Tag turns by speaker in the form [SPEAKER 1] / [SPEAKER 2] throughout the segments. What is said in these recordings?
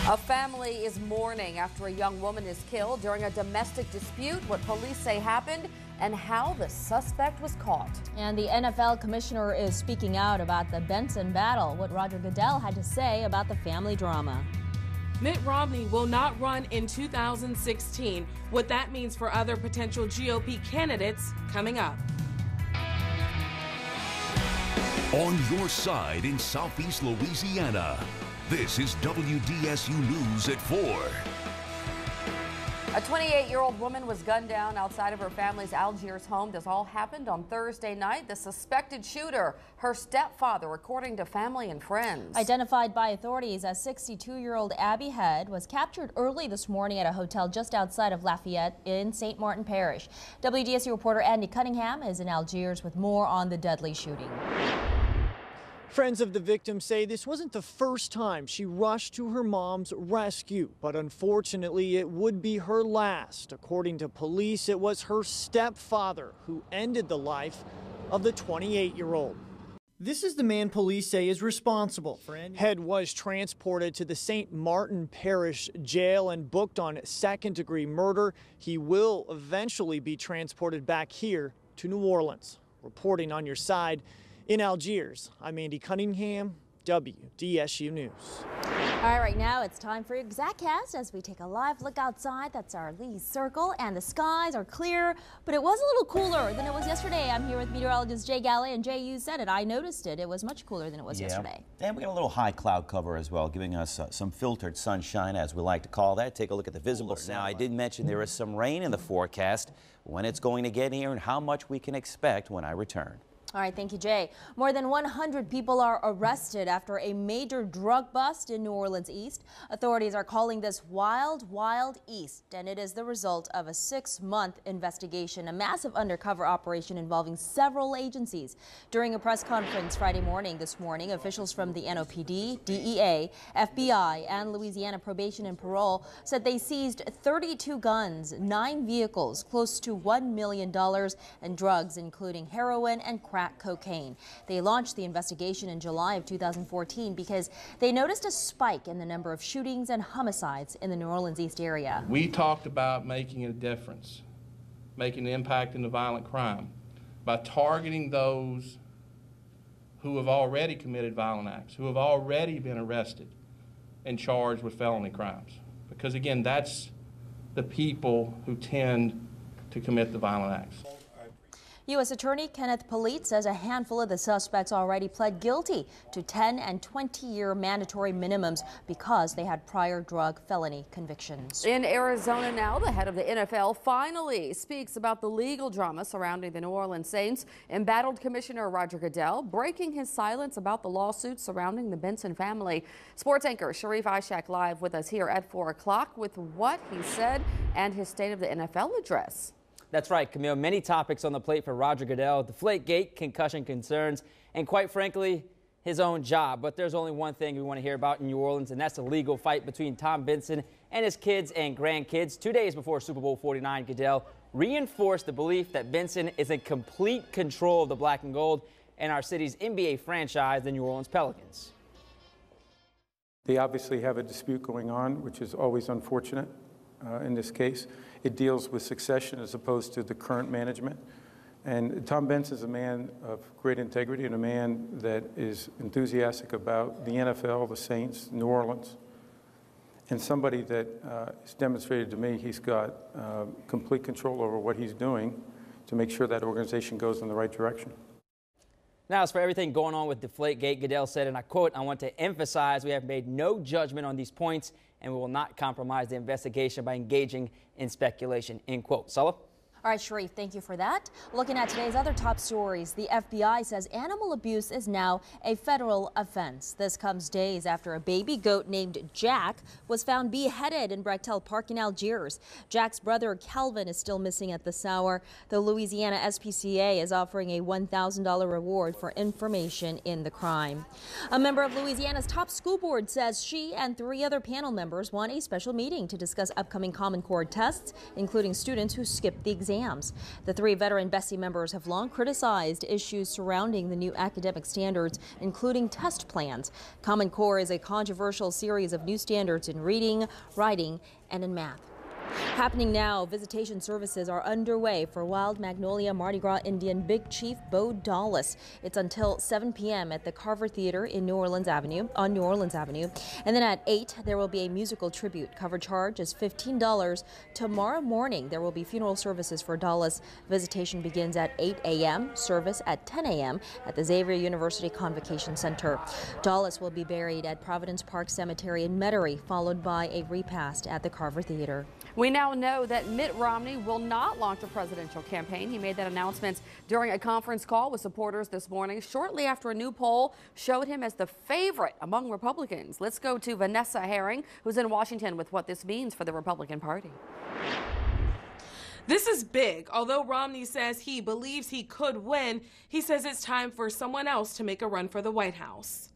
[SPEAKER 1] A family is mourning after a young woman is killed during a domestic dispute, what police say happened, and how the suspect was caught.
[SPEAKER 2] And the NFL commissioner is speaking out about the Benson battle, what Roger Goodell had to say about the family drama.
[SPEAKER 3] Mitt Romney will not run in 2016, what that means for other potential GOP candidates coming up.
[SPEAKER 4] On your side in Southeast Louisiana, this is WDSU News at 4.
[SPEAKER 1] A 28-year-old woman was gunned down outside of her family's Algiers home. This all happened on Thursday night. The suspected shooter, her stepfather, according to family and friends.
[SPEAKER 2] Identified by authorities as 62-year-old Abby Head, was captured early this morning at a hotel just outside of Lafayette in St. Martin Parish. WDSU reporter Andy Cunningham is in Algiers with more on the deadly shooting.
[SPEAKER 5] Friends of the victim say this wasn't the first time she rushed to her mom's rescue, but unfortunately it would be her last. According to police, it was her stepfather who ended the life of the 28-year-old. This is the man police say is responsible for it. Head was transported to the St. Martin Parish jail and booked on second-degree murder. He will eventually be transported back here to New Orleans. Reporting on your side, in Algiers, I'm Andy Cunningham, WDSU News.
[SPEAKER 2] All right, now it's time for your ExactCast as we take a live look outside. That's our Lee Circle, and the skies are clear, but it was a little cooler than it was yesterday. I'm here with meteorologist Jay Galley, and Jay, you said it. I noticed it. It was much cooler than it was yesterday.
[SPEAKER 6] And we got a little high cloud cover as well, giving us some filtered sunshine, as we like to call that. Take a look at the visible. Now, I did mention there is some rain in the forecast, when it's going to get here, and how much we can expect when I return.
[SPEAKER 2] All right, thank you, Jay. More than 100 people are arrested after a major drug bust in New Orleans East. Authorities are calling this Wild Wild East, and it is the result of a 6-month investigation, a massive undercover operation involving several agencies. During a press conference Friday morning, officials from the NOPD, DEA, FBI, and Louisiana Probation and Parole said they seized 32 guns, 9 vehicles, close to $1 million, and drugs, including heroin and crack cocaine. They launched the investigation in July of 2014 because they noticed a spike in the number of shootings and homicides in the New Orleans East area.
[SPEAKER 7] We talked about making a difference, making an impact in the violent crime by targeting those who have already committed violent acts, who have already been arrested and charged with felony crimes. Because again, that's the people who tend to commit the violent acts.
[SPEAKER 2] U.S. Attorney Kenneth Polite says a handful of the suspects already pled guilty to 10- and 20-year mandatory minimums because they had prior drug felony convictions.
[SPEAKER 1] In Arizona now, the head of the NFL finally speaks about the legal drama surrounding the New Orleans Saints. Embattled Commissioner Roger Goodell breaking his silence about the lawsuits surrounding the Benson family. Sports anchor Sharif Ishak live with us here at 4 o'clock with what he said and his State of the NFL address.
[SPEAKER 8] That's right, Camille. Many topics on the plate for Roger Goodell. Deflategate, concussion concerns, and quite frankly, his own job. But there's only one thing we want to hear about in New Orleans, and that's the legal fight between Tom Benson and his kids and grandkids. 2 days before Super Bowl 49, Goodell reinforced the belief that Benson is in complete control of the black and gold and our city's NBA franchise, the New Orleans Pelicans.
[SPEAKER 9] They obviously have a dispute going on, which is always unfortunate in this case. It deals with succession as opposed to the current management. And Tom Benson is a man of great integrity and a man that is enthusiastic about the NFL, the Saints, New Orleans, and somebody that has demonstrated to me he's got complete control over what he's doing to make sure that organization goes in the right direction.
[SPEAKER 8] Now, as for everything going on with Deflategate, Goodell said, and I quote, "I want to emphasize we have made no judgment on these points and we will not compromise the investigation by engaging in speculation," end quote. Sulla?
[SPEAKER 2] All right, Sharif, thank you for that. Looking at today's other top stories, the FBI says animal abuse is now a federal offense. This comes days after a baby goat named Jack was found beheaded in Brechtel Park in Algiers. Jack's brother Calvin is still missing at this hour. The Louisiana SPCA is offering a $1,000 reward for information in the crime. A member of Louisiana's top school board says she and 3 other panel members want a special meeting to discuss upcoming Common Core tests, including students who skipped the exam exams. The 3 veteran BESI members have long criticized issues surrounding the new academic standards, including test plans. Common Core is a controversial series of new standards in reading, writing, and in math. Happening now, visitation services are underway for Wild Magnolia Mardi Gras Indian Big Chief Bo Dallas. It's until 7 p.m. at the Carver Theater in New Orleans Avenue, on New Orleans Avenue. And then at 8, there will be a musical tribute. Cover charge is $15. Tomorrow morning, there will be funeral services for Dallas. Visitation begins at 8 a.m., service at 10 a.m. at the Xavier University Convocation Center. Dallas will be buried at Providence Park Cemetery in Metairie, followed by a repast at the Carver Theater.
[SPEAKER 1] We now know that Mitt Romney will not launch a presidential campaign. He made that announcement during a conference call with supporters this morning, shortly after a new poll showed him as the favorite among Republicans. Let's go to Vanessa Herring, who's in Washington, with what this means for the Republican Party.
[SPEAKER 3] This is big. Although Romney says he believes he could win, he says it's time for someone else to make a run for the White House.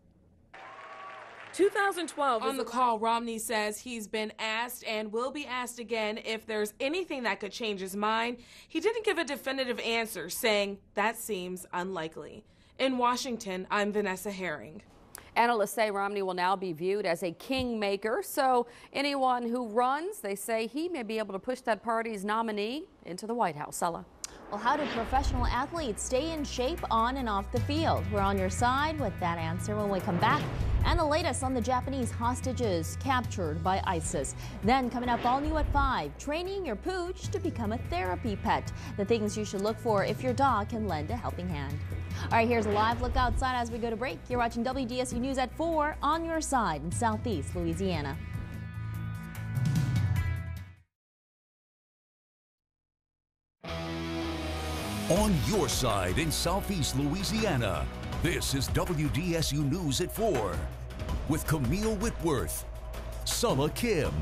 [SPEAKER 3] 2012. On the call, Romney says he's been asked and will be asked again if there's anything that could change his mind. He didn't give a definitive answer, saying that seems unlikely. In Washington, I'm Vanessa Herring.
[SPEAKER 1] Analysts say Romney will now be viewed as a kingmaker, so anyone who runs, they say he may be able to push that party's nominee into the White House. Sella.
[SPEAKER 2] Well, how do professional athletes stay in shape on and off the field? We're on your side with that answer when we come back. And the latest on the Japanese hostages captured by ISIS. Then coming up all new at 5, training your pooch to become a therapy pet. The things you should look for if your dog can lend a helping hand. All right, here's a live look outside as we go to break. You're watching WDSU News at 4 on your side in Southeast Louisiana.
[SPEAKER 4] On your side in Southeast Louisiana, this is WDSU News at 4 with Camille Whitworth, Sulla Kim,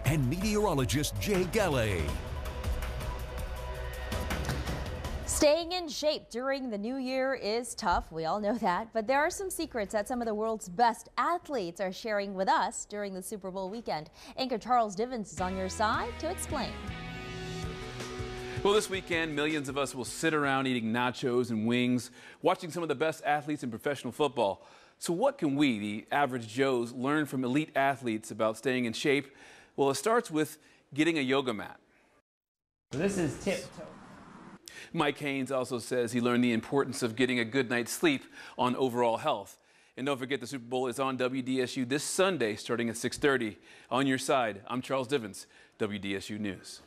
[SPEAKER 4] and meteorologist Jay Galley.
[SPEAKER 2] Staying in shape during the new year is tough. We all know that. But there are some secrets that some of the world's best athletes are sharing with us during the Super Bowl weekend. Anchor Charles Divins is on your side to explain.
[SPEAKER 10] Well, this weekend, millions of us will sit around eating nachos and wings, watching some of the best athletes in professional football. So what can we, the average Joes, learn from elite athletes about staying in shape? Well, it starts with getting a yoga mat.
[SPEAKER 8] So this is tiptoe.
[SPEAKER 10] Mike Haynes also says he learned the importance of getting a good night's sleep on overall health. And don't forget, the Super Bowl is on WDSU this Sunday starting at 6:30. On your side, I'm Charles Divins, WDSU News.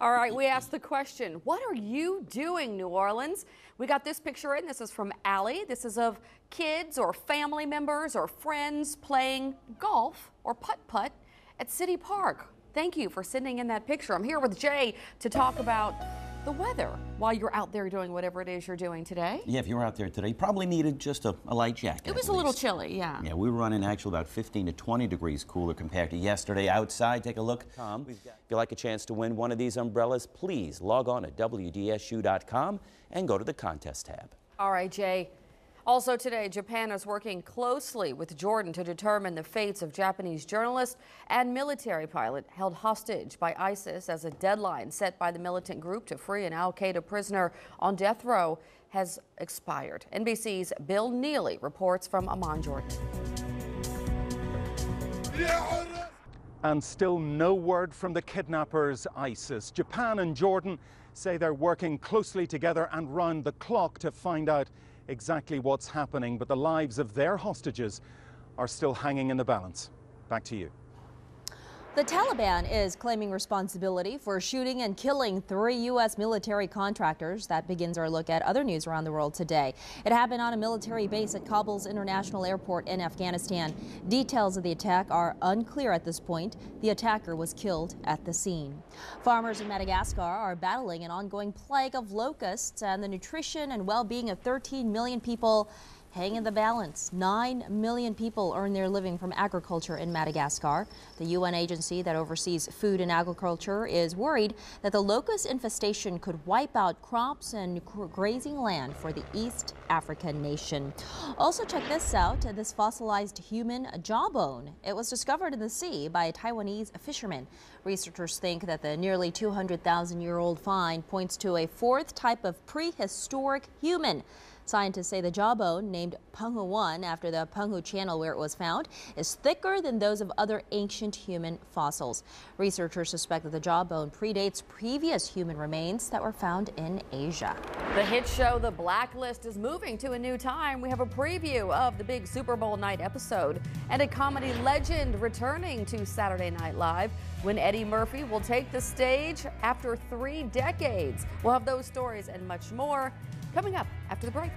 [SPEAKER 1] All right, we asked the question, what are you doing, New Orleans? We got this picture in. This is from Allie. This is of kids or family members or friends playing golf or putt-putt at City Park. Thank you for sending in that picture. I'm here with Jay to talk about the weather while you're out there doing whatever it is you're doing today.
[SPEAKER 6] Yeah, if you were out there today, you probably needed just a light jacket.
[SPEAKER 1] It was a little chilly, yeah.
[SPEAKER 6] Yeah, we were running actually about 15 to 20 degrees cooler compared to yesterday. Outside, take a look. Tom, if you'd like a chance to win one of these umbrellas, please log on to WDSU.com and go to the contest tab.
[SPEAKER 1] All right, Jay. Also today, Japan is working closely with Jordan to determine the fates of Japanese journalist and military pilot held hostage by ISIS, as a deadline set by the militant group to free an al-Qaeda prisoner on death row has expired. NBC's Bill Neely reports from Amman, Jordan.
[SPEAKER 11] And still no word from the kidnappers, ISIS. Japan and Jordan say they're working closely together and round the clock to find out exactly what's happening, but the lives of their hostages are still hanging in the balance. Back to you.
[SPEAKER 2] The Taliban is claiming responsibility for shooting and killing 3 U.S. military contractors. That begins our look at other news around the world today. It happened on a military base at Kabul's International Airport in Afghanistan. Details of the attack are unclear at this point. The attacker was killed at the scene. Farmers in Madagascar are battling an ongoing plague of locusts, and the nutrition and well-being of 13 million people hanging the balance. 9 million people earn their living from agriculture in Madagascar. The UN agency that oversees food and agriculture is worried that the locust infestation could wipe out crops and grazing land for the East African nation. Also, check this out, this fossilized human jawbone. It was discovered in the sea by a Taiwanese fisherman. Researchers think that the nearly 200,000-year-old find points to a fourth type of prehistoric human. Scientists say the jawbone, named Penghu 1 after the Penghu Channel where it was found, is thicker than those of other ancient human fossils. Researchers suspect that the jawbone predates previous human remains that were found in Asia.
[SPEAKER 1] The hit show The Blacklist is moving to a new time. We have a preview of the big Super Bowl night episode and a comedy legend returning to Saturday Night Live when Eddie Murphy will take the stage after 3 decades. We'll have those stories and much more coming up after the break.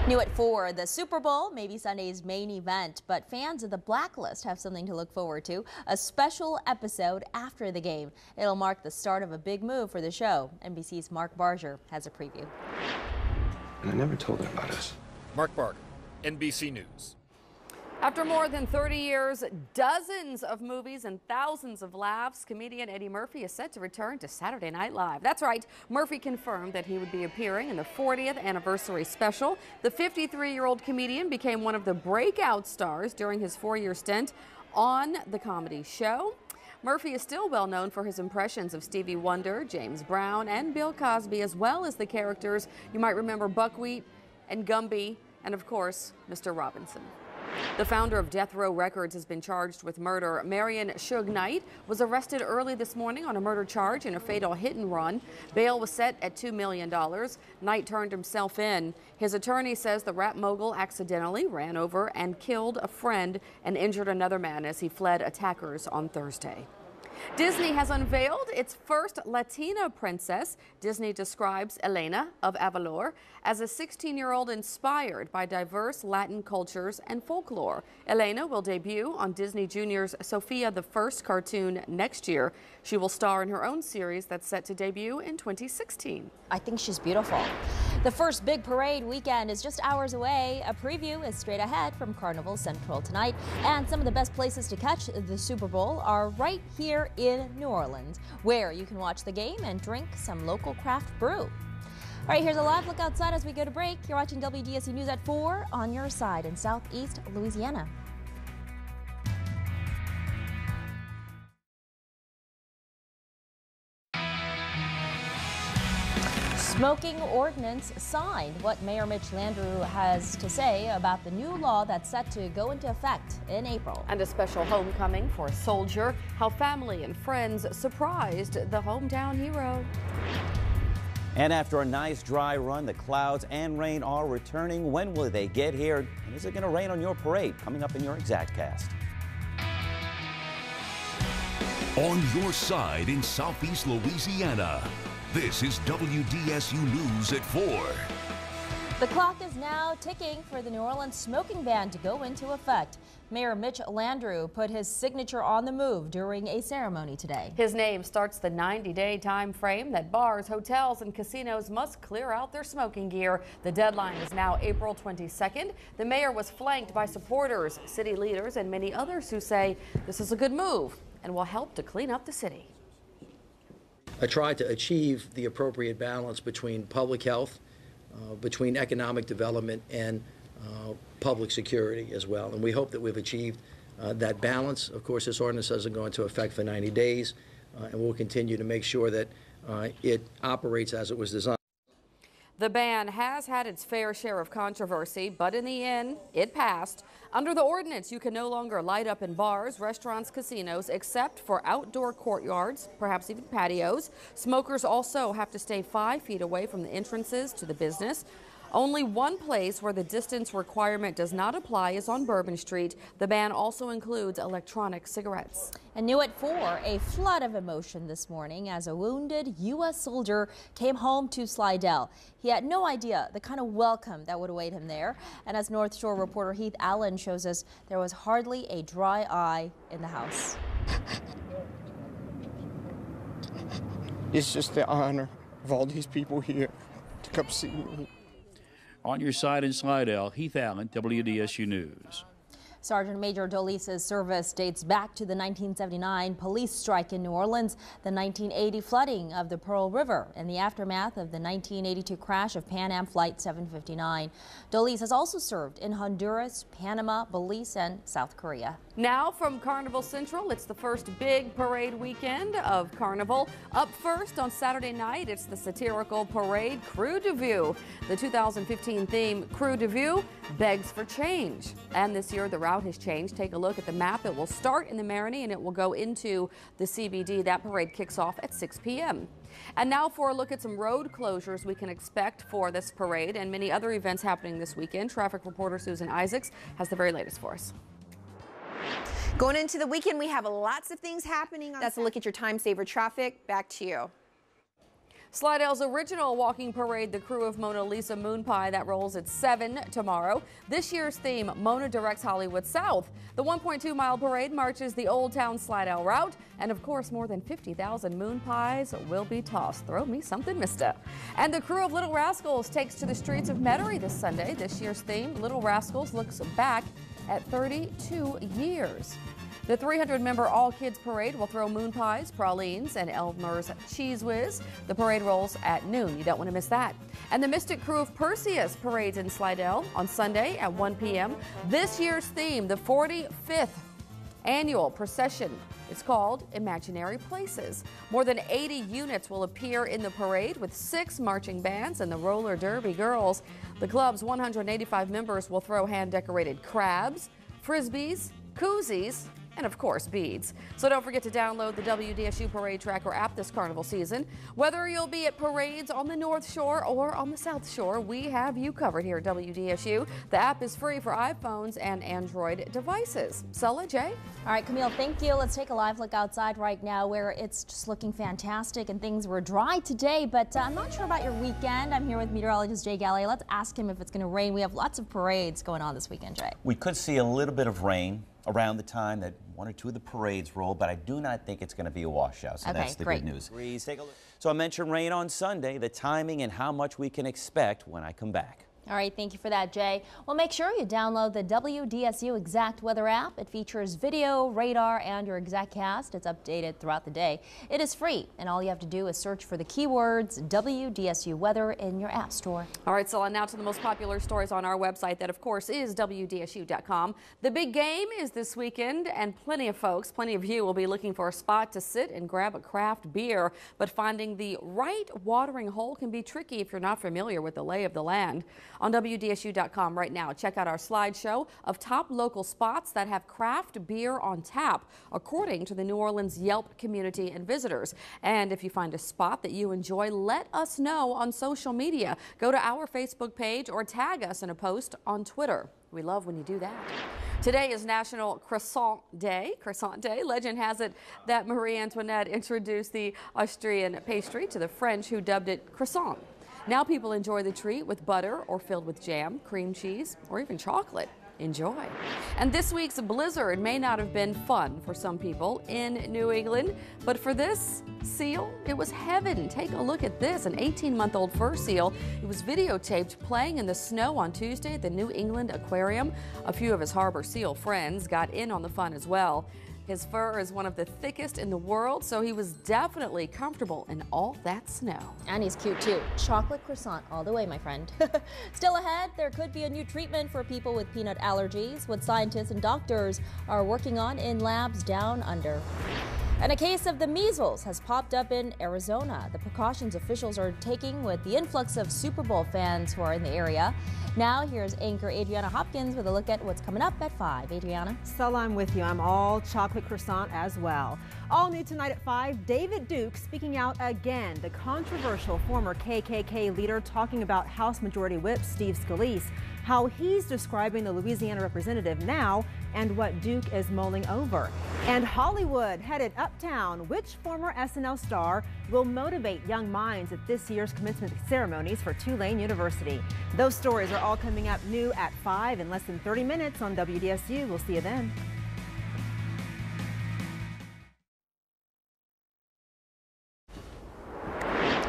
[SPEAKER 2] New at 4, the Super Bowl may be Sunday's main event, but fans of The Blacklist have something to look forward to, a special episode after the game. It'll mark the start of a big move for the show. NBC's Mark Barger has a preview.
[SPEAKER 12] And I never told her about us.
[SPEAKER 13] Mark Barger, NBC News.
[SPEAKER 1] After more than 30 years, dozens of movies and thousands of laughs, comedian Eddie Murphy is set to return to Saturday Night Live. That's right, Murphy confirmed that he would be appearing in the 40th anniversary special. The 53-year-old comedian became one of the breakout stars during his 4-year stint on the comedy show. Murphy is still well known for his impressions of Stevie Wonder, James Brown, and Bill Cosby, as well as the characters you might remember Buckwheat and Gumby, and of course, Mr. Robinson. The founder of Death Row Records has been charged with murder. Marion Suge Knight was arrested early this morning on a murder charge in a fatal hit and run. Bail was set at $2 million. Knight turned himself in. His attorney says the rap mogul accidentally ran over and killed a friend and injured another man as he fled attackers on Thursday. Disney has unveiled its first Latina princess. Disney describes Elena of Avalor as a 16-year-old inspired by diverse Latin cultures and folklore. Elena will debut on Disney Junior's Sophia the First cartoon next year. She will star in her own series that's set to debut in 2016.
[SPEAKER 2] I think she's beautiful. The first big parade weekend is just hours away. A preview is straight ahead from Carnival Central tonight. And some of the best places to catch the Super Bowl are right here in New Orleans, where you can watch the game and drink some local craft brew. All right, here's a live look outside as we go to break. You're watching WDSU News at 4 on your side in Southeast Louisiana. Smoking ordinance signed. What Mayor Mitch Landrieu has to say about the new law that's set to go into effect in April.
[SPEAKER 1] And a special homecoming for a soldier. How family and friends surprised the hometown hero.
[SPEAKER 6] And after a nice dry run, the clouds and rain are returning. When will they get here? And is it going to rain on your parade? Coming up in your ExactCast.
[SPEAKER 4] On your side in Southeast Louisiana. This is WDSU News at 4.
[SPEAKER 2] The clock is now ticking for the New Orleans smoking ban to go into effect. Mayor Mitch Landrieu put his signature on the move during a ceremony today.
[SPEAKER 1] His name starts the 90-day time frame that bars, hotels, and casinos must clear out their smoking gear. The deadline is now April 22nd. The mayor was flanked by supporters, city leaders, and many others who say this is a good move and will help to clean up the city.
[SPEAKER 14] I tried to achieve the appropriate balance between public health, between economic development, and public security as well. And we hope that we've achieved that balance. Of course, this ordinance doesn't go into effect for 90 days, and we'll continue to make sure that it operates as it was designed.
[SPEAKER 1] The ban has had its fair share of controversy, but in the end, it passed. Under the ordinance, you can no longer light up in bars, restaurants, casinos, except for outdoor courtyards, perhaps even patios. Smokers also have to stay 5 feet away from the entrances to the business. Only one place where the distance requirement does not apply is on Bourbon Street. The ban also includes electronic cigarettes.
[SPEAKER 2] And new at 4, a flood of emotion this morning as a wounded U.S. soldier came home to Slidell. He had no idea the kind of welcome that would await him there. And as North Shore reporter Heath Allen shows us, there was hardly a dry eye in the house.
[SPEAKER 15] It's just the honor of all these people here to come see me.
[SPEAKER 16] On your side in Slidell, Heath Allen, WDSU News.
[SPEAKER 2] Sergeant Major Dolice's service dates back to the 1979 police strike in New Orleans, the 1980 flooding of the Pearl River, and the aftermath of the 1982 crash of Pan Am Flight 759. Dolice has also served in Honduras, Panama, Belize, and South Korea.
[SPEAKER 1] Now from Carnival Central, it's the first big parade weekend of Carnival. Up first on Saturday night, it's the satirical parade Crew de View. The 2015 theme, Crew de View, begs for change. And this year, the route has changed. Take a look at the map. It will start in the Marigny and it will go into the CBD. That parade kicks off at 6 p.m. And now for a look at some road closures we can expect for this parade and many other events happening this weekend. Traffic reporter Susan Isaacs has the very latest for us.
[SPEAKER 17] Going into the weekend, we have lots of things happening. That's a look at your time saver traffic. Back to you.
[SPEAKER 1] Slidell's original walking parade, the Crew of Mona Lisa Moon Pie, that rolls at 7 tomorrow. This year's theme, Mona Directs Hollywood South. The 1.2-mile parade marches the Old Town Slidell route, and of course, more than 50,000 moon pies will be tossed. Throw me something, mister. And the Crew of Little Rascals takes to the streets of Metairie this Sunday. This year's theme, Little Rascals, looks back at 32 years. The 300-member all-kids parade will throw moon pies, pralines, and Elmer's Cheese Whiz. The parade rolls at noon. You don't want to miss that. And the Mystic Crew of Perseus parades in Slidell on Sunday at 1 p.m. This year's theme, the 45th annual procession, is called Imaginary Places. More than 80 units will appear in the parade with 6 marching bands and the Roller Derby Girls. The club's 185 members will throw hand-decorated crabs, frisbees, koozies, and of course beads. So don't forget to download the WDSU Parade Tracker app this carnival season. Whether you'll be at parades on the North Shore or on the South Shore, we have you covered here at WDSU. The app is free for iPhones and Android devices. Sulla, Jay?
[SPEAKER 2] All right, Camille, thank you. Let's take a live look outside right now where it's just looking fantastic and things were dry today, but I'm not sure about your weekend. I'm here with meteorologist Jay Galley. Let's ask him if it's going to rain. We have lots of parades going on this weekend, Jay.
[SPEAKER 6] We could see a little bit of rain around the time that 1 or 2 of the parades roll, but I do not think it's going to be a washout, so that's the good news. Take a look. So I mentioned rain on Sunday, the timing and how much we can expect when I come back.
[SPEAKER 2] All right, thank you for that, Jay. Well, make sure you download the WDSU Exact Weather app. It features video, radar, and your ExactCast. It's updated throughout the day. It is free, and all you have to do is search for the keywords WDSU Weather in your app store.
[SPEAKER 1] All right, so now to the most popular stories on our website. That, of course, is WDSU.com. The big game is this weekend, and plenty of you will be looking for a spot to sit and grab a craft beer. But finding the right watering hole can be tricky if you're not familiar with the lay of the land. On WDSU.com right now, check out our slideshow of top local spots that have craft beer on tap, according to the New Orleans Yelp community and visitors. And if you find a spot that you enjoy, let us know on social media. Go to our Facebook page or tag us in a post on Twitter. We love when you do that. Today is National Croissant Day. Legend has it that Marie Antoinette introduced the Austrian pastry to the French, who dubbed it croissant. Now people enjoy the treat with butter or filled with jam, cream cheese, or even chocolate. Enjoy. And this week's blizzard may not have been fun for some people in New England, but for this seal, it was heaven. Take a look at this, an 18-month-old fur seal. It was videotaped playing in the snow on Tuesday at the New England Aquarium. A few of his harbor seal friends got in on the fun as well. His fur is one of the thickest in the world, so he was definitely comfortable in all that snow.
[SPEAKER 2] And he's cute too. Chocolate croissant all the way, my friend. Still ahead, there could be a new treatment for people with peanut allergies, what scientists and doctors are working on in labs down under. And a case of the measles has popped up in Arizona. The precautions officials are taking with the influx of Super Bowl fans who are in the area. Now, here's anchor Adriana Hopkins with a look at what's coming up at 5. Adriana?
[SPEAKER 18] So I'm with you. I'm all chocolate croissant as well. All new tonight at 5, David Duke speaking out again. The controversial former KKK leader talking about House Majority Whip Steve Scalise, how he's describing the Louisiana representative now and what Duke is mulling over. And Hollywood headed uptown. Which former SNL star will motivate young minds at this year's commencement ceremonies for Tulane University? Those stories are all coming up new at 5 in less than 30 minutes on WDSU. We'll see you then.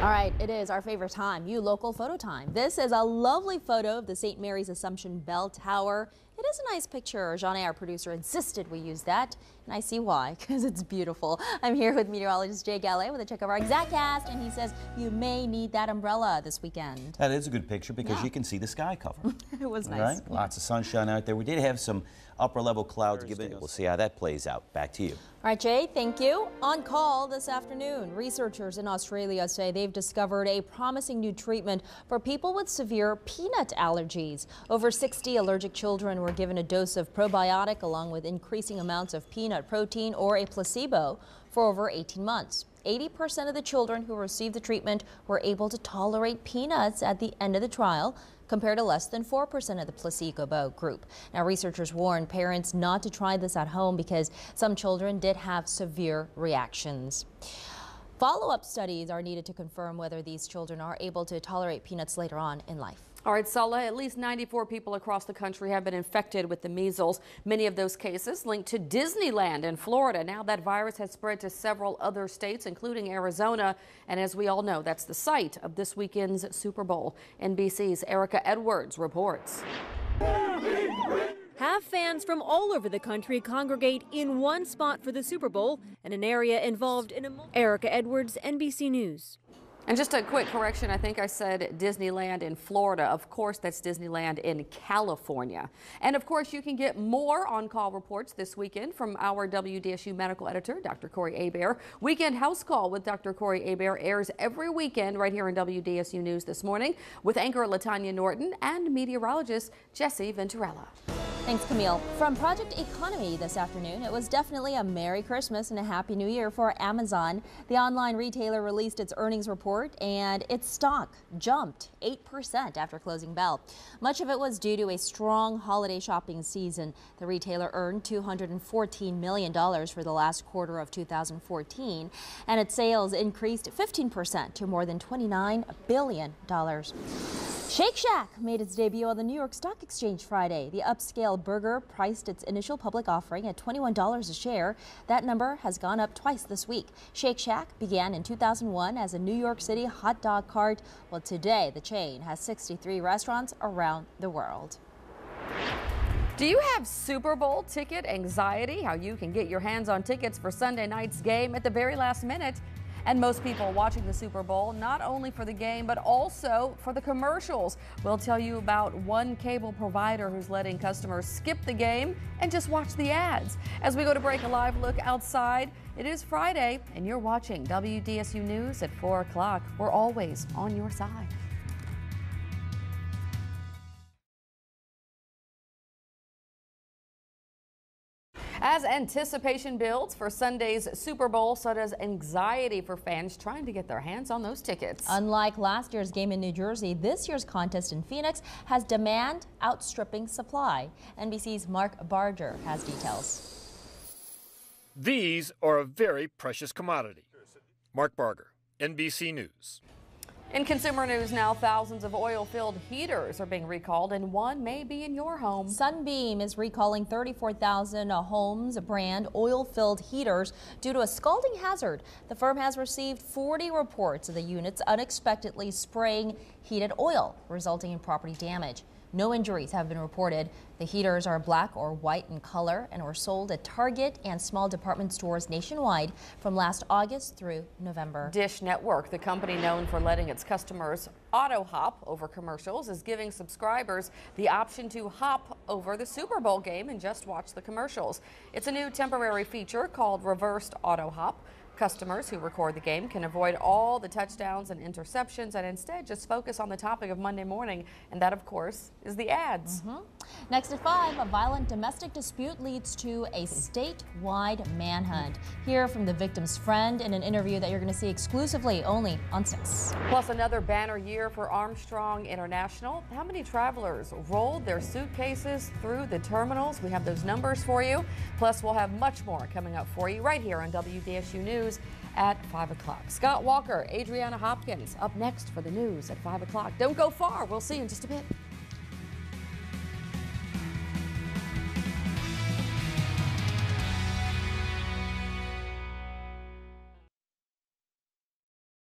[SPEAKER 2] All right, It is our favorite time, you local photo time. This is a lovely photo of the St. Mary's Assumption Bell Tower. It is a nice picture. Jean, our producer, insisted we use that, and I see why, because it's beautiful. I'm here with meteorologist Jay Gallet with a check of our ExactCast, and he says you may need that umbrella this weekend.
[SPEAKER 6] That is a good picture because you can see the sky cover.
[SPEAKER 2] It was nice.
[SPEAKER 6] Right? Lots of sunshine out there. We did have some upper level clouds given. We'll see how that plays out. Back to you.
[SPEAKER 2] All right, Jay, thank you. On call this afternoon, researchers in Australia say they've discovered a promising new treatment for people with severe peanut allergies. Over 60 allergic children were given a dose of probiotic along with increasing amounts of peanut protein or a placebo for over 18 months. 80% of the children who received the treatment were able to tolerate peanuts at the end of the trial, compared to less than 4% of the placebo group. Now, researchers warn parents not to try this at home because some children did have severe reactions. Follow-up studies are needed to confirm whether these children are able to tolerate peanuts later on in life.
[SPEAKER 1] All right, Salah, at least 94 people across the country have been infected with the measles. Many of those cases linked to Disneyland in Florida. Now that virus has spread to several other states, including Arizona. And as we all know, that's the site of this weekend's Super Bowl. NBC's Erica Edwards reports.
[SPEAKER 19] Have fans from all over the country congregate in one spot for the Super Bowl and an area involved in a... Erica Edwards, NBC News.
[SPEAKER 1] And just a quick correction, I think I said Disneyland in Florida. Of course, that's Disneyland in California. And of course, you can get more on-call reports this weekend from our WDSU medical editor, Dr. Corey Hebert. Weekend House Call with Dr. Corey Hebert airs every weekend right here in WDSU News this morning with anchor LaTanya Norton and meteorologist Jesse Venturella.
[SPEAKER 2] Thanks, Camille. From Project Economy this afternoon, it was definitely a Merry Christmas and a Happy New Year for Amazon. The online retailer released its earnings report and its stock jumped 8% after closing bell. Much of it was due to a strong holiday shopping season. The retailer earned $214 million for the last quarter of 2014, and its sales increased 15% to more than $29 billion. Shake Shack made its debut on the New York Stock Exchange Friday. The upscale burger priced its initial public offering at $21 a share. That number has gone up twice this week. Shake Shack began in 2001 as a New York City hot dog cart. Well, today the chain has 63 restaurants around the world.
[SPEAKER 1] Do you have Super Bowl ticket anxiety? How you can get your hands on tickets for Sunday night's game at the very last minute? And most people watching the Super Bowl, not only for the game, but also for the commercials. We'll tell you about one cable provider who's letting customers skip the game and just watch the ads. As we go to break, a live look outside. It is Friday, and you're watching WDSU News at 4 o'clock. We're always on your side. As anticipation builds for Sunday's Super Bowl, so does anxiety for fans trying to get their hands on those tickets.
[SPEAKER 2] Unlike last year's game in New Jersey, this year's contest in Phoenix has demand outstripping supply. NBC's Mark Barger has details.
[SPEAKER 13] These are a very precious commodity. Mark Barger, NBC News.
[SPEAKER 1] In consumer news now, thousands of oil-filled heaters are being recalled, and one may be in your home.
[SPEAKER 2] Sunbeam is recalling 34,000 homes brand oil-filled heaters due to a scalding hazard. The firm has received 40 reports of the units unexpectedly spraying heated oil, resulting in property damage. No injuries have been reported. The heaters are black or white in color and were sold at Target and small department stores nationwide from last August through November.
[SPEAKER 1] Dish Network, the company known for letting its customers auto-hop over commercials, is giving subscribers the option to hop over the Super Bowl game and just watch the commercials. It's a new temporary feature called Reversed Auto-Hop. Customers who record the game can avoid all the touchdowns and interceptions and instead just focus on the topic of Monday morning, and that, of course, is the ads.
[SPEAKER 2] Next at 5, a violent domestic dispute leads to a statewide manhunt. Hear from the victim's friend in an interview that you're going to see exclusively only on 6.
[SPEAKER 1] Plus, another banner year for Armstrong International. How many travelers rolled their suitcases through the terminals? We have those numbers for you. Plus, we'll have much more coming up for you right here on WDSU News at 5 o'clock. Scott Walker, Adriana Hopkins up next for the news at 5 o'clock. Don't go far. We'll see you in just a bit.